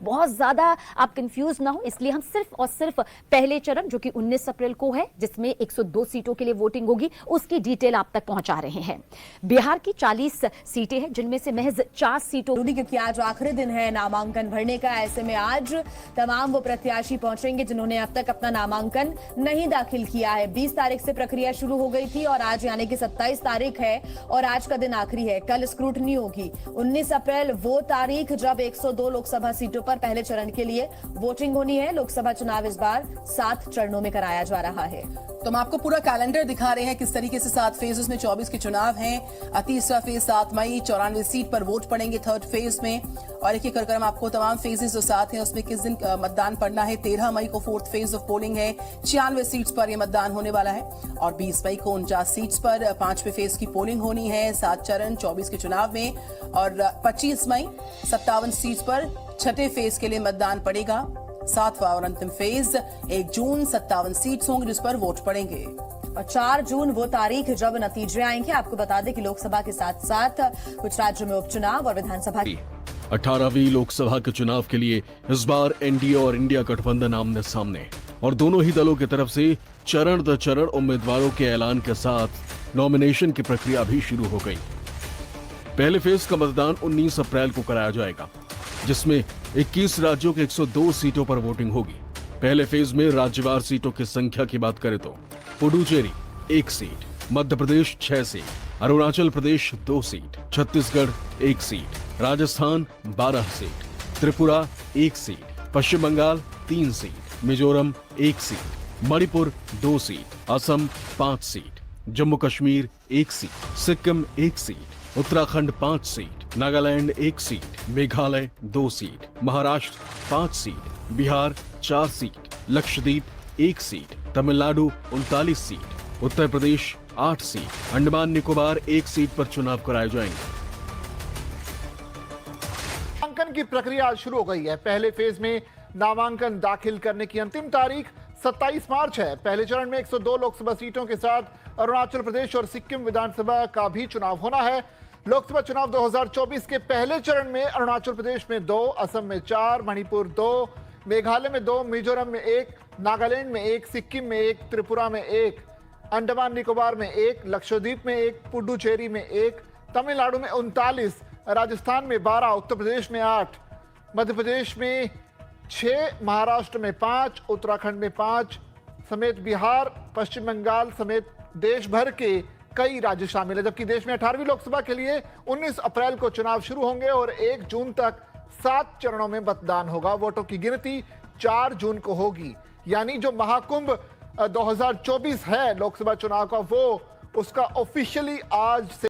बहुत ज्यादा आप कंफ्यूज ना हो, इसलिए हम सिर्फ और सिर्फ पहले चरण जो कि 19 अप्रैल को है, जिसमें 102 सीटों के लिए वोटिंग होगी, उसकी डिटेल आप तक पहुंचा रहे हैं। बिहार की 40 सीटें हैं, जिनमें से महज 4 सीटों, क्योंकि आज आखिरी दिन है नामांकन भरने का। ऐसे में आज तमाम वो प्रत्याशी पहुंचेंगे जिन्होंने अब तक अपना नामांकन नहीं दाखिल किया है। 20 तारीख से प्रक्रिया शुरू हो गई थी और आज यानी कि 27 तारीख है और आज का दिन आखिरी है। कल स्क्रूटनी होगी। 19 अप्रैल वो तारीख जब 102 लोकसभा सीटों पर पहले चरण के लिए वोटिंग होनी है। लोकसभा चुनाव इस बार 7 चरणों में कराया जा रहा है। तो हम आपको पूरा कैलेंडर दिखा रहे हैं किस तरीके से 7 फेजेस में 24 के चुनाव हैं। तीसरा फेज 7 मई, 94 सीट पर वोट पड़ेंगे थर्ड फेज में। और एक एक कर हम आपको तमाम फेजेस जो साथ हैं उसमें किस दिन मतदान पड़ना है। 13 मई को फोर्थ फेज ऑफ पोलिंग है, 96 सीट्स पर यह मतदान होने वाला है। और 20 मई को 49 सीट्स पर 5वें फेज की पोलिंग होनी है। 7 चरण 24 के चुनाव में। और 25 मई 57 सीट्स पर छठे फेज के लिए मतदान पड़ेगा। 7वां और अंतिम फेज 1 जून 57 सीट्स होंगी जिस पर वोट पड़ेंगे। और 4 जून वो तारीख जब नतीजे आएंगे। आपको बता दें कि लोकसभा के साथ साथ कुछ राज्यों में उपचुनाव और विधानसभा 18वीं लोकसभा के चुनाव के लिए इस बार एनडीए और इंडिया गठबंधन आमने सामने और दोनों ही दलों की तरफ से चरण दर चरण उम्मीदवारों के ऐलान के साथ नॉमिनेशन की प्रक्रिया भी शुरू हो गई। पहले फेज का मतदान 19 अप्रैल को कराया जाएगा, जिसमें 21 राज्यों के 102 सीटों पर वोटिंग होगी। पहले फेज में राज्यवार सीटों की संख्या की बात करें तो Puducherry 1 seat, Madhya Pradesh 6 seat, Arunachal Pradesh 2 seat, Chhattisgarh 1 seat, Rajasthan 12 seat, Tripura 1 seat, Paschim Bangal 3 seat, Mizoram 1 seat, Manipur 2 seat, Assam 5 seat, Jammu Kashmir 1 seat, Sikkim 1 seat, Uttarakhand 5 seat, Nagaland 1 seat, Meghalaya 2 seat, Maharashtra 5 seat, Bihar 4 seat, Lakshadweep 1 seat, Tamil Nadu 39 seat, Uttar Pradesh 8 seat, Andaman Nicobar 1 seat पर चुनाव कराए जाएंगे। नामांकन की प्रक्रिया आज शुरू हो गई है। पहले फेज में नामांकन दाखिल करने की अंतिम तारीख 27 मार्च है। पहले चरण में 102 लोकसभा सीटों के साथ अरुणाचल प्रदेश और सिक्किम विधानसभा का भी चुनाव होना है। लोकसभा चुनाव 2024 के पहले चरण में अरुणाचल प्रदेश में 2, असम में 4, मणिपुर 2, मेघालय में 2, मिजोरम में 1, नागालैंड में 1, सिक्किम में 1, त्रिपुरा में 1, अंडमान निकोबार में 1, लक्षद्वीप में 1, पुडुचेरी में 1, तमिलनाडु में 39, राजस्थान में 12, उत्तर प्रदेश में 8, मध्य प्रदेश में 6, महाराष्ट्र में 5, उत्तराखंड में 5 समेत बिहार, पश्चिम बंगाल समेत देश भर के कई राज्य शामिल है। जबकि देश में 18वीं लोकसभा के लिए 19 अप्रैल को चुनाव शुरू होंगे और 1 जून तक 7 चरणों में मतदान होगा। वोटों की गिनती 4 जून को होगी। यानी जो महाकुंभ 2024 है लोकसभा चुनाव का, वो उसका ऑफिशियली आज से